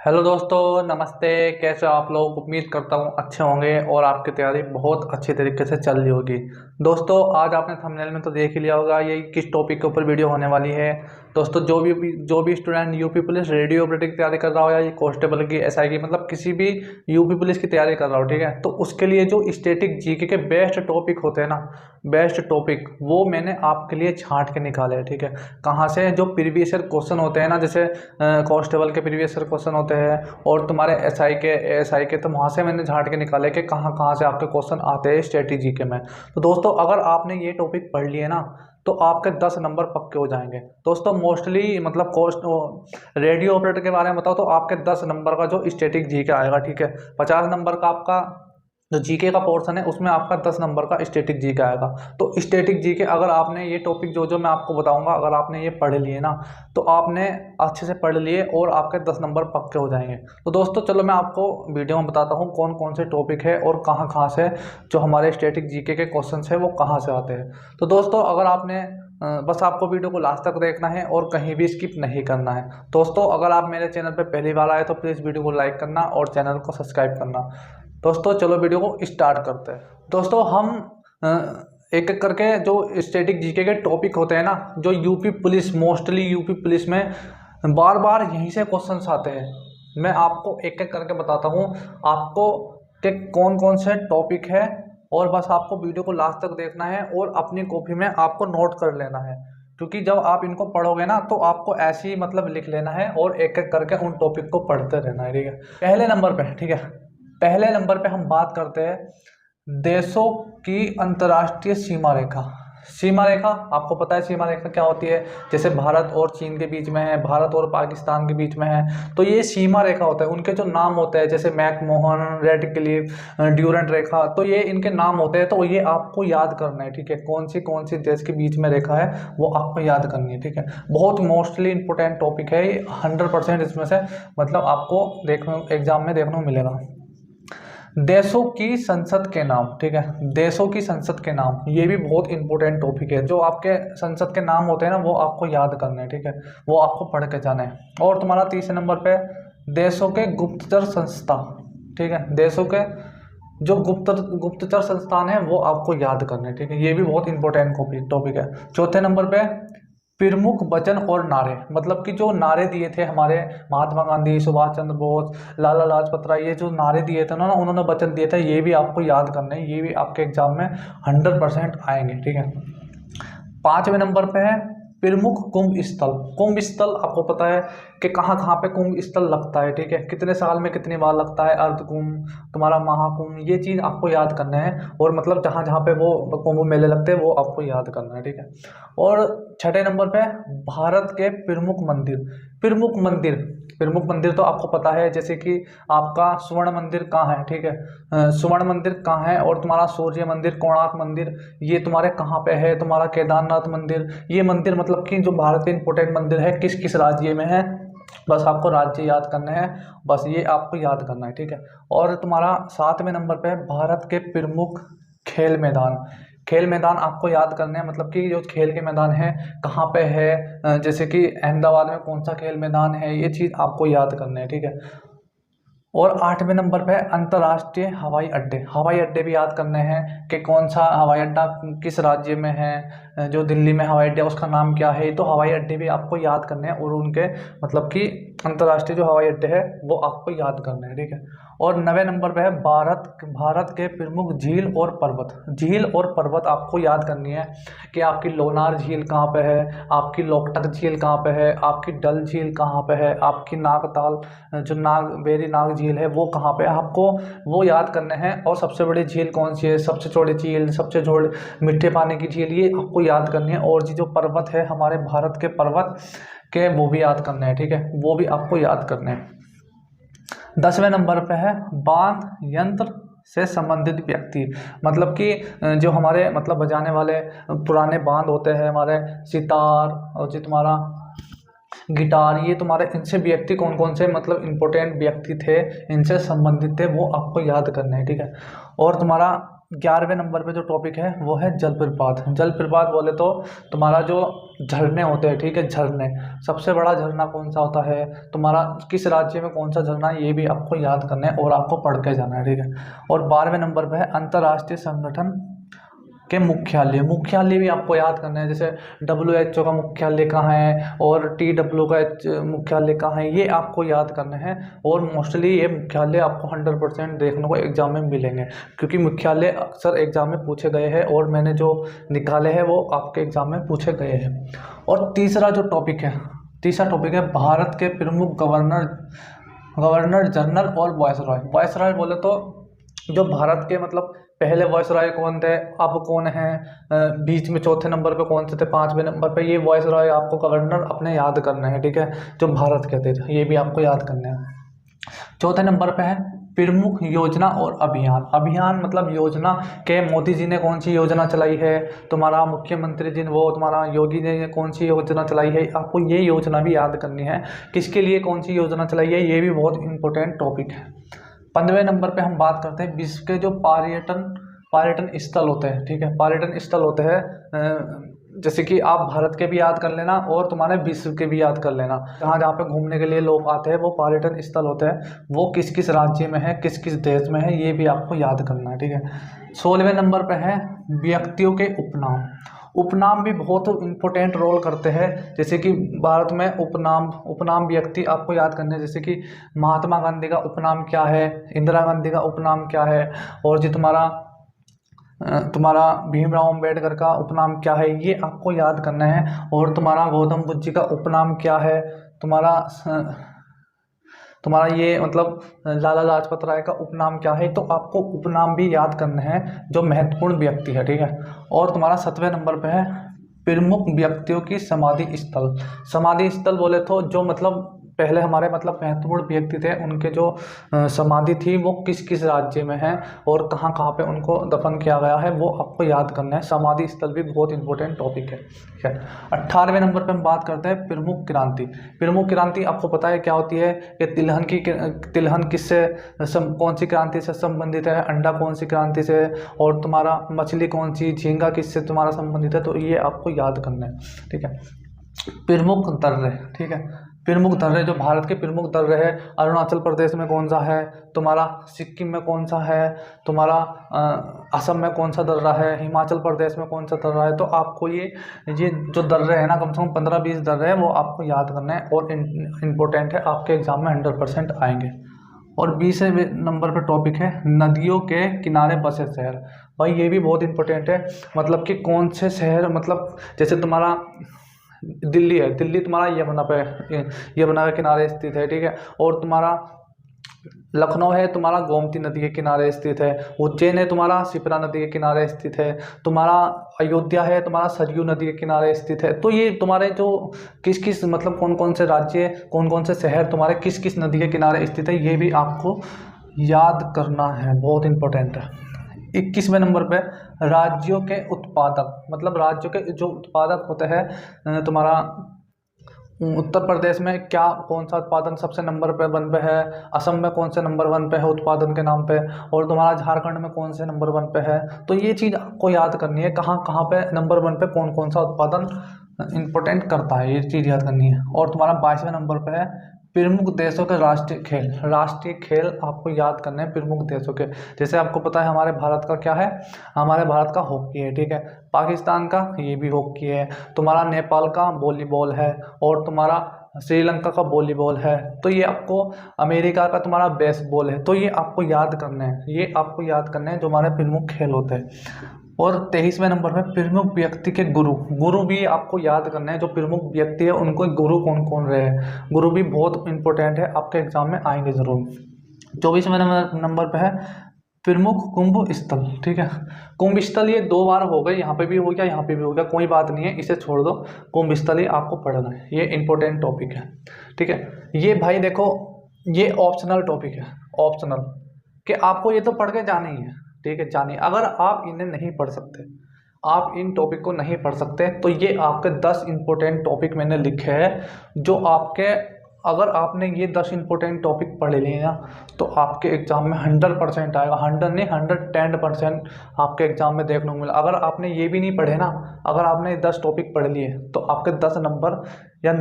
Hello दोस्तों, नमस्ते। कैसे हो आप लोग? उम्मीद करता हूँ अच्छे होंगे और आपकी तैयारी बहुत अच्छी तरीके से चल रही होगी। दोस्तों, आज आपने थंबनेल में तो देख ही लिया होगा ये किस टॉपिक के ऊपर वीडियो होने वाली है। दोस्तों, जो भी student UP police radio operator की तैयारी कर रहा हो या ये कांस्टेबल की, एसआई की, मतलब किसी भी यूपी पुलिस की तैयारी कर रहा हो, ठीक है, तो उसके लिए जो स्टैटिक जीके के बेस्ट टॉपिक होते हैं ना, बेस्ट टॉपिक वो मैंने आपके लिए छांट के निकाले हैं। ठीक है, कहाँ से? जो प्रीवियस ईयर क्वेश्चन होते हैं ना, जैसे कांस्टेबल के प्रीवियस ईयर क्वेश्चन होते हैं और तुम्हारे एसआई के, तो वहाँ से मैंने झाड़ के निकाले कि कहाँ कहाँ से आपके क्वेश्चन आते हैं स्ट्रेटेजी के में। तो दोस्तों, अगर आपने ये टॉपिक पढ़ लिए ना तो आपके 10 नंबर पक्के हो जाएंगे। दोस्तों, मोस्टली मतलब रेडियो ऑपरेटर के बारे में बताओ तो आपके 10 नंबर का जो स्टैटिक जी के आएगा, ठीक है। 50 नंबर का आपका जो जीके का पोर्शन है उसमें आपका 10 नंबर का स्टैटिक जीके आएगा। तो स्टैटिक जीके अगर आपने ये टॉपिक जो जो मैं आपको बताऊंगा, अगर आपने ये पढ़ लिए ना तो आपने अच्छे से पढ़ लिए और आपके 10 नंबर पक्के हो जाएंगे। तो दोस्तों, चलो मैं आपको वीडियो में बताता हूँ कौन कौन से टॉपिक है और कहाँ कहाँ से जो हमारे स्टैटिक जीके के क्वेश्चन है वो कहाँ से आते हैं। तो दोस्तों, अगर आपने बस आपको वीडियो को लास्ट तक देखना है और कहीं भी स्किप नहीं करना है। दोस्तों, अगर आप मेरे चैनल पर पहली बार आए तो प्लीज़ वीडियो को लाइक करना और चैनल को सब्सक्राइब करना। दोस्तों, चलो वीडियो को स्टार्ट करते हैं। दोस्तों, हम एक एक करके जो स्टैटिक जीके के टॉपिक होते हैं ना, जो UP police, mostly UP police में बार बार यहीं से क्वेश्चंस आते हैं, मैं आपको एक एक करके बताता हूँ आपको कि कौन कौन से टॉपिक है। और बस आपको वीडियो को लास्ट तक देखना है और अपनी कॉपी में आपको नोट कर लेना है, क्योंकि जब आप इनको पढ़ोगे ना तो आपको ऐसे ही मतलब लिख लेना है और एक एक करके उन टॉपिक को पढ़ते रहना है। ठीक है, पहले नंबर पे, ठीक है, पहले नंबर पे हम बात करते हैं देशों की अंतर्राष्ट्रीय सीमा रेखा। सीमा रेखा आपको पता है सीमा रेखा क्या होती है? जैसे भारत और चीन के बीच में है, भारत और पाकिस्तान के बीच में है, तो ये सीमा रेखा होता है। उनके जो नाम होते हैं जैसे मैकमोहन, रेड क्लिफ, ड्यूरेंट रेखा, तो ये इनके नाम होते हैं। तो ये आपको याद करना है, ठीक है, कौन सी देश के बीच में रेखा है वो आपको याद करनी है। ठीक है, बहुत मोस्टली इंपॉर्टेंट टॉपिक है ये, 100% इसमें से मतलब आपको देखने एग्जाम में देखने को मिलेगा। देशों की संसद के नाम, ठीक है, देशों की संसद के नाम, ये भी बहुत इंपॉर्टेंट टॉपिक है। जो आपके संसद के नाम होते हैं ना वो आपको याद करने हैं, ठीक है, वो आपको पढ़ के जाना है। और तुम्हारा तीसरे नंबर पे देशों के गुप्तचर संस्था, ठीक है, देशों के जो गुप्तचर संस्थान है वो आपको याद करने हैं, ठीक है, ये भी बहुत इंपॉर्टेंट टॉपिक है। चौथे नंबर पे प्रमुख वचन और नारे, मतलब कि जो नारे दिए थे हमारे महात्मा गांधी, सुभाष चंद्र बोस, लाला लाजपत राय, ये जो नारे दिए थे ना, उन्होंने वचन दिए थे, ये भी आपको याद करने हैं, ये भी आपके एग्जाम में 100% आएंगे। ठीक है, पांचवें नंबर पे है प्रमुख कुंभ स्थल। कुंभ स्थल आपको पता है कि कहाँ कहाँ पे कुंभ स्थल लगता है, ठीक है, कितने साल में कितनी बार लगता है, अर्ध कुंभ, तुम्हारा महाकुंभ, ये चीज़ आपको याद करना है। और मतलब जहाँ जहाँ पे वो कुंभ मेले लगते हैं वो आपको याद करना है। ठीक है, और छठे नंबर पे भारत के प्रमुख मंदिर। प्रमुख मंदिर, प्रमुख मंदिर तो आपको पता है, जैसे कि आपका स्वर्ण मंदिर कहाँ है, ठीक है, स्वर्ण मंदिर कहाँ है, और तुम्हारा सूर्य मंदिर, कोणार्क मंदिर, ये तुम्हारे कहाँ पे है, तुम्हारा केदारनाथ मंदिर, ये मंदिर मतलब कि जो भारत के इंपोर्टेंट मंदिर है किस किस राज्य में है, बस आपको राज्य याद करने हैं, बस ये आपको याद करना है। ठीक है, और तुम्हारा सातवें नंबर पे है भारत के प्रमुख खेल मैदान। खेल मैदान आपको याद करने हैं, मतलब कि जो खेल के मैदान है कहाँ पे है, जैसे कि अहमदाबाद में कौन सा खेल मैदान है, ये चीज़ आपको याद करने हैं। ठीक है, और आठवें नंबर पे अंतर्राष्ट्रीय हवाई अड्डे। हवाई अड्डे भी याद करने हैं कि कौन सा हवाई अड्डा किस राज्य में है, जो दिल्ली में हवाई अड्डा उसका नाम क्या है। तो हवाई अड्डे भी आपको याद करने हैं और उनके मतलब कि अंतर्राष्ट्रीय जो हवाई अड्डे है वो आपको याद करने हैं। ठीक है, और 9वें नंबर पे है भारत के प्रमुख झील और पर्वत। झील और पर्वत आपको याद करनी है कि आपकी लोनार झील कहाँ पे है, आपकी लोकटक झील कहाँ पे है, आपकी डल झील कहाँ पे है, आपकी नागताल जो वेरी नाग झील है वो कहाँ पे है, आपको वो याद करने हैं। और सबसे बड़ी झील कौन सी है, सबसे चौड़ी झील, सबसे चौड़े मीठे पानी की झील, ये आपको याद करनी है। और जो पर्वत है हमारे भारत के पर्वत के वो भी याद करने हैं। ठीक है, वो भी आपको याद करने हैं। 10वें नंबर पे है बांध यंत्र से संबंधित व्यक्ति, मतलब कि जो हमारे मतलब बजाने वाले पुराने बांध होते हैं, हमारे सितार और जो तुम्हारा गिटार, ये तुम्हारे इनसे व्यक्ति कौन कौन से मतलब इंपॉर्टेंट व्यक्ति थे, इनसे संबंधित थे, वो आपको याद करने हैं। ठीक है, और तुम्हारा 11वें नंबर पे जो टॉपिक है वो है जलप्रपात। जलप्रपात बोले तो तुम्हारा जो झरने होते हैं, ठीक है, झरने, सबसे बड़ा झरना कौन सा होता है, तुम्हारा किस राज्य में कौन सा झरना है, ये भी आपको याद करना है और आपको पढ़ के जाना है, ठीक है। और 12वें नंबर पे है अंतर्राष्ट्रीय संगठन के मुख्यालय भी आपको याद करना है। जैसे WHO का मुख्यालय कहाँ है और TW का मुख्यालय कहाँ है, ये आपको याद करना है। और मोस्टली ये मुख्यालय आपको 100% देखने को एग्जाम में मिलेंगे, क्योंकि मुख्यालय अक्सर एग्जाम में पूछे गए हैं और मैंने जो निकाले हैं वो आपके एग्जाम में पूछे गए हैं। और तीसरा टॉपिक है भारत के प्रमुख गवर्नर जनरल और वायसरॉय। वायसरॉय बोले तो जो भारत के मतलब पहले वायसरॉय कौन थे, अब कौन है, बीच में चौथे नंबर पे कौन से थे, 5वें नंबर पे, ये वायसरॉय आपको गवर्नर अपने याद करने हैं, ठीक है, जो भारत के थे, ये भी आपको याद करने हैं। चौथे नंबर पे है प्रमुख योजना और अभियान मतलब योजना के मोदी जी ने कौन सी योजना चलाई है, तुम्हारा मुख्यमंत्री जी वो तुम्हारा योगी जी ने कौन सी योजना चलाई है, आपको ये योजना भी याद करनी है, किसके लिए कौन सी योजना चलाई है, ये भी बहुत इंपॉर्टेंट टॉपिक है। 15वें नंबर पे हम बात करते हैं विश्व के जो पर्यटन स्थल होते हैं, ठीक है, पर्यटन स्थल होते हैं, जैसे कि आप भारत के भी याद कर लेना और तुम्हारे विश्व के भी याद कर लेना, जहाँ जहाँ पे घूमने के लिए लोग आते हैं वो पर्यटन स्थल होते हैं, वो किस किस राज्य में है, किस किस देश में है, ये भी आपको याद करना है, ठीक है। 16वें नंबर पे है व्यक्तियों के उपनाम भी बहुत इंपॉर्टेंट रोल करते हैं। जैसे कि भारत में उपनाम व्यक्ति आपको याद करने हैं, जैसे कि महात्मा गांधी का उपनाम क्या है, इंदिरा गांधी का उपनाम क्या है, और जो तुम्हारा भीमराव अम्बेडकर का उपनाम क्या है, ये आपको याद करना है। और तुम्हारा गौतम बुद्ध जी का उपनाम क्या है, तुम्हारा ये मतलब लाला लाजपत राय का उपनाम क्या है, तो आपको उपनाम भी याद करने हैं जो महत्वपूर्ण व्यक्ति है, ठीक है। और तुम्हारा 7वें नंबर पे है प्रमुख व्यक्तियों की समाधि स्थल बोले तो जो मतलब पहले हमारे मतलब महत्वपूर्ण व्यक्ति थे उनके जो समाधि थी वो किस किस राज्य में है और कहाँ कहाँ पे उनको दफन किया गया है, वो आपको याद करना है। समाधि स्थल भी बहुत इंपॉर्टेंट टॉपिक है, ठीक है। 18वें नंबर पे हम बात करते हैं प्रमुख क्रांति आपको पता है क्या होती है, कि तिलहन किससे कौन सी क्रांति से संबंधित है, अंडा कौन सी क्रांति से, और तुम्हारा मछली कौन सी, झींगा किससे तुम्हारा संबंधित है, तो ये आपको याद करना है, ठीक है। प्रमुख दर्रे, ठीक है, प्रमुख दर्रे जो भारत के प्रमुख दर्रे है, अरुणाचल प्रदेश में कौन सा है, तुम्हारा सिक्किम में कौन सा है, तुम्हारा असम में कौन सा दर्रा है, हिमाचल प्रदेश में कौन सा दर्रा है, तो आपको ये जो दर्रे हैं ना, कम से कम 15-20 दर्रे हैं, वो आपको याद करना है और इम्पोर्टेंट है, आपके एग्जाम में 100% आएंगे। और 20वें नंबर पर टॉपिक है नदियों के किनारे बसे शहर। भाई ये भी बहुत इंपॉर्टेंट है, मतलब कि कौन से शहर, मतलब जैसे तुम्हारा दिल्ली है, दिल्ली तुम्हारा यमुना के किनारे स्थित है, ठीक है। और तुम्हारा लखनऊ है, तुम्हारा गोमती नदी के किनारे स्थित है। उज्जैन है तुम्हारा शिप्रा नदी के किनारे स्थित है। तुम्हारा अयोध्या है तुम्हारा सरयू नदी के किनारे स्थित है। तो ये तुम्हारे जो किस किस मतलब कौन कौन से राज्य, कौन कौन से शहर तुम्हारे किस किस नदी के किनारे स्थित है, ये भी आपको याद करना है, बहुत इंपॉर्टेंट है। 21वें नंबर पे राज्यों के उत्पादक, मतलब राज्यों के जो उत्पादक होते हैं, तुम्हारा उत्तर प्रदेश में क्या कौन सा उत्पादन सबसे नंबर पे 1 पे है, असम में कौन से नंबर 1 पे है उत्पादन के नाम पे, और तुम्हारा झारखंड में कौन से नंबर 1 पे है। तो ये चीज़ आपको याद करनी है, कहाँ कहाँ पे नंबर 1 पे कौन कौन सा उत्पादन इंपॉर्टेंट करता है, ये चीज़ याद करनी है। और तुम्हारा 22वें नंबर पे है प्रमुख देशों के राष्ट्रीय खेल आपको याद करने हैं प्रमुख देशों के। जैसे आपको पता है हमारे भारत का क्या है, हमारे भारत का हॉकी है, ठीक है। पाकिस्तान का ये भी हॉकी है, तुम्हारा नेपाल का वॉलीबॉल है, और तुम्हारा श्रीलंका का वॉलीबॉल है। तो ये आपको अमेरिका का तुम्हारा बेसबॉल है। तो ये आपको याद करने हैं, जो हमारे प्रमुख खेल होते हैं। और 23वें नंबर पे प्रमुख व्यक्ति के गुरु भी आपको याद करना है, जो प्रमुख व्यक्ति है उनको गुरु कौन कौन रहे हैं। गुरु भी बहुत इंपॉर्टेंट है, आपके एग्जाम में आएंगे जरूर। 24वें नंबर पे है प्रमुख कुंभ स्थल, ठीक है। कुंभ स्थल ये 2 बार हो गए, यहाँ पे भी हो गया, यहाँ पे भी हो गया, कोई बात नहीं है, इसे छोड़ दो। कुंभ स्थल ही आपको पढ़ना है, ये इंपॉर्टेंट टॉपिक है, ठीक है। ये भाई देखो, ये ऑप्शनल टॉपिक है, ऑप्शनल कि आपको ये तो पढ़ के जाना ही है, ठीक है, जानिए। अगर आप इन्हें नहीं पढ़ सकते, आप इन टॉपिक को नहीं पढ़ सकते, तो ये आपके 10 इंपॉर्टेंट टॉपिक मैंने लिखे हैं, जो आपके अगर आपने ये 10 इंपॉर्टेंट टॉपिक पढ़ लिए ना तो आपके एग्ज़ाम में 100% आएगा, 100 नहीं 110% आपके एग्ज़ाम में देखने को मिला। अगर आपने ये भी नहीं पढ़े ना, अगर आपने 10 टॉपिक पढ़ लिए तो आपके 10 नंबर या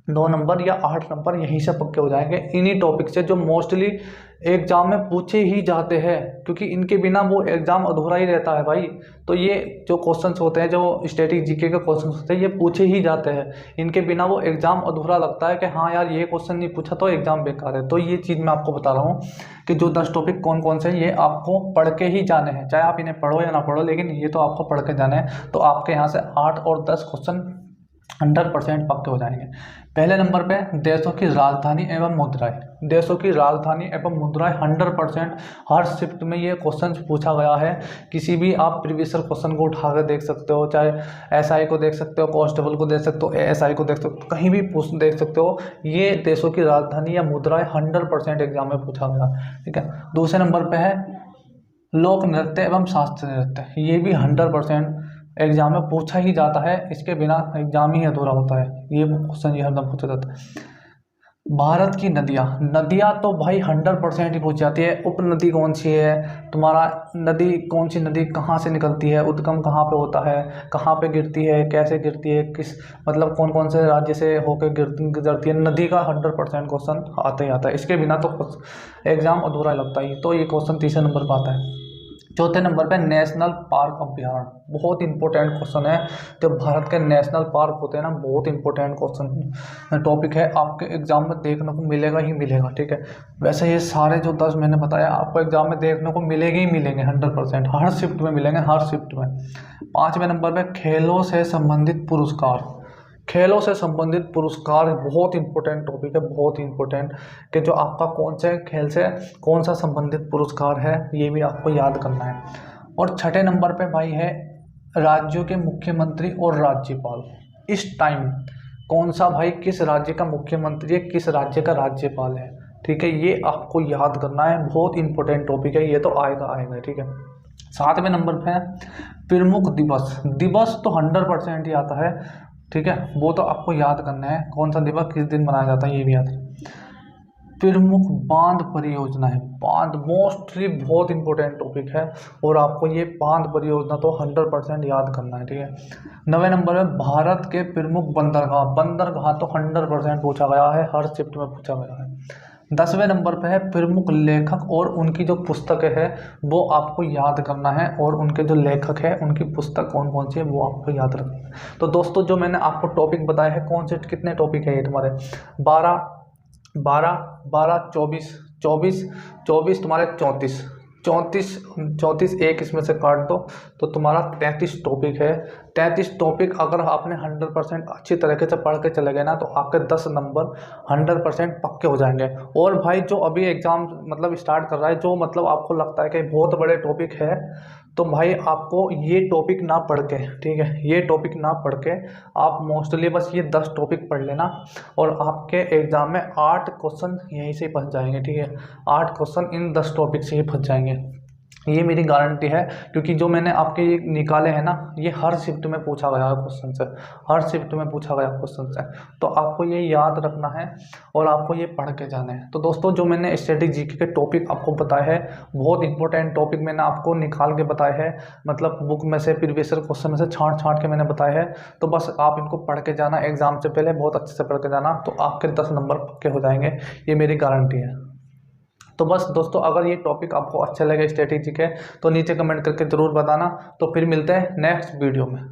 9 नंबर या 8 नंबर यहीं से पक्के हो जाएंगे इन्हीं टॉपिक से, जो मोस्टली एग्ज़ाम में पूछे ही जाते हैं, क्योंकि इनके बिना वो एग्ज़ाम अधूरा ही रहता है भाई। तो ये जो क्वेश्चंस होते हैं, जो स्टैटिक जीके के क्वेश्चंस होते हैं, ये पूछे ही जाते हैं, इनके बिना वो एग्ज़ाम अधूरा लगता है कि हाँ यार ये क्वेश्चन नहीं पूछा तो एग्ज़ाम बेकार है। तो ये चीज़ मैं आपको बता रहा हूँ कि जो 10 टॉपिक कौन कौन से हैं ये आपको पढ़ के ही जाने हैं, चाहे आप इन्हें पढ़ो या ना पढ़ो, लेकिन ये तो आपको पढ़ के जाने हैं। तो आपके यहाँ से 8 और 10 क्वेश्चन 100% पक्के हो जाएंगे। पहले नंबर पे देशों की राजधानी एवं मुद्राएं। देशों की राजधानी एवं मुद्राएं 100% हर शिफ्ट में ये क्वेश्चन पूछा गया है। किसी भी आप प्रीवियस क्वेश्चन को उठा कर देख सकते हो, चाहे एसआई को देख सकते हो, कांस्टेबल को देख सकते हो, एएसआई को देख सकते हो, कहीं भी देख सकते हो। ये देशों की राजधानी या मुद्राएं 100% एग्जाम में पूछा गया, ठीक है। दूसरे नंबर पर है लोक नृत्य एवं शास्त्रीय नृत्य। ये भी 100% एग्जाम में पूछा ही जाता है, इसके बिना एग्जाम ही अधूरा होता है। ये क्वेश्चन ये हरदम पूछा जाता है। भारत की नदियाँ तो भाई 100% ही पूछ जाती है। उपनदी कौन सी है तुम्हारा, नदी कौन सी, नदी कहाँ से निकलती है, उद्गम कहाँ पे होता है, कहाँ पे गिरती है, कैसे गिरती है, किस मतलब कौन कौन से राज्य से होकर गुजरती है, नदी का 100% क्वेश्चन आता ही आता है। इसके बिना तो एग्जाम अधूरा लगता ही। तो ये क्वेश्चन तीसरे नंबर पर आता है। चौथे नंबर पे नेशनल पार्क अभ्यारण्य, बहुत इंपॉर्टेंट क्वेश्चन है। जो भारत के नेशनल पार्क होते हैं ना, बहुत इंपॉर्टेंट क्वेश्चन टॉपिक है, आपके एग्जाम में देखने को मिलेगा ही मिलेगा, ठीक है। वैसे ये सारे जो 10 मैंने बताया आपको एग्जाम में देखने को मिलेंगे ही मिलेंगे 100%, हर शिफ्ट में मिलेंगे, हर शिफ्ट में। पाँचवें नंबर पर खेलों से संबंधित पुरस्कार। खेलों से संबंधित पुरस्कार बहुत इंपॉर्टेंट टॉपिक है, बहुत इंपॉर्टेंट, कि जो आपका कौन से खेल से कौन सा संबंधित पुरस्कार है ये भी आपको याद करना है। और छठे नंबर पे भाई है राज्यों के मुख्यमंत्री और राज्यपाल। इस टाइम कौन सा भाई किस राज्य का मुख्यमंत्री है, किस राज्य का राज्यपाल है, ठीक है, ये आपको याद करना है। बहुत इंपॉर्टेंट टॉपिक है, ये तो आएगा आएगा, ठीक है। सातवें नंबर पे है प्रमुख दिवस। दिवस तो 100% ही आता है, ठीक है, वो तो आपको याद करना है, कौन सा दिवस किस दिन मनाया जाता है ये भी याद है। प्रमुख बांध परियोजना है, बांध मोस्टली बहुत इंपॉर्टेंट टॉपिक है, और आपको ये बांध परियोजना तो 100% याद करना है, ठीक है। 9वें नंबर में भारत के प्रमुख बंदरगाह। बंदरगाह तो 100% पूछा गया है, हर शिफ्ट में पूछा गया है। 10वें नंबर पे है प्रमुख लेखक और उनकी जो पुस्तकें है वो आपको याद करना है, और उनके जो लेखक है उनकी पुस्तक कौन कौन सी है वो आपको याद रखना है। तो दोस्तों जो मैंने आपको टॉपिक बताए हैं, कौन से कितने टॉपिक है ये तुम्हारे 12 12 12 24 24 24 तुम्हारे 34 34 34, एक इसमें से काट दो तो तुम्हारा 33 टॉपिक है। 33 टॉपिक अगर आपने 100% अच्छी तरीके से पढ़ के चले गए ना तो आपके 10 नंबर 100% पक्के हो जाएंगे। और भाई जो अभी एग्ज़ाम मतलब स्टार्ट कर रहा है, जो मतलब आपको लगता है कि बहुत बड़े टॉपिक है, तो भाई आपको ये टॉपिक ना पढ़ के, ठीक है, ये टॉपिक ना पढ़ के आप मोस्टली बस ये 10 टॉपिक पढ़ लेना, और आपके एग्ज़ाम में 8 क्वेश्चन यहीं से ही फंस जाएंगे, ठीक है। 8 क्वेश्चन इन 10 टॉपिक से ही फंस जाएंगे, ये मेरी गारंटी है, क्योंकि जो मैंने आपके ये निकाले हैं ना, ये हर शिफ्ट में पूछा गया है क्वेश्चन से, हर शिफ्ट में पूछा गया क्वेश्चन से। तो आपको ये याद रखना है और आपको ये पढ़ के जाना है। तो दोस्तों जो मैंने स्टैटिक जीके के टॉपिक आपको बताए हैं, बहुत इंपॉर्टेंट टॉपिक मैंने आपको निकाल के बताए हैं, मतलब बुक में से प्रीवियस क्वेश्चन में से छाँट के मैंने बताए हैं। तो बस आप इनको पढ़ के जाना, एग्जाम से पहले बहुत अच्छे से पढ़ के जाना, तो आपके 10 नंबर पक्के हो जाएंगे, ये मेरी गारंटी है। तो बस दोस्तों अगर ये टॉपिक आपको अच्छा लगे स्ट्रेटेजी के, तो नीचे कमेंट करके ज़रूर बताना। तो फिर मिलते हैं नेक्स्ट वीडियो में।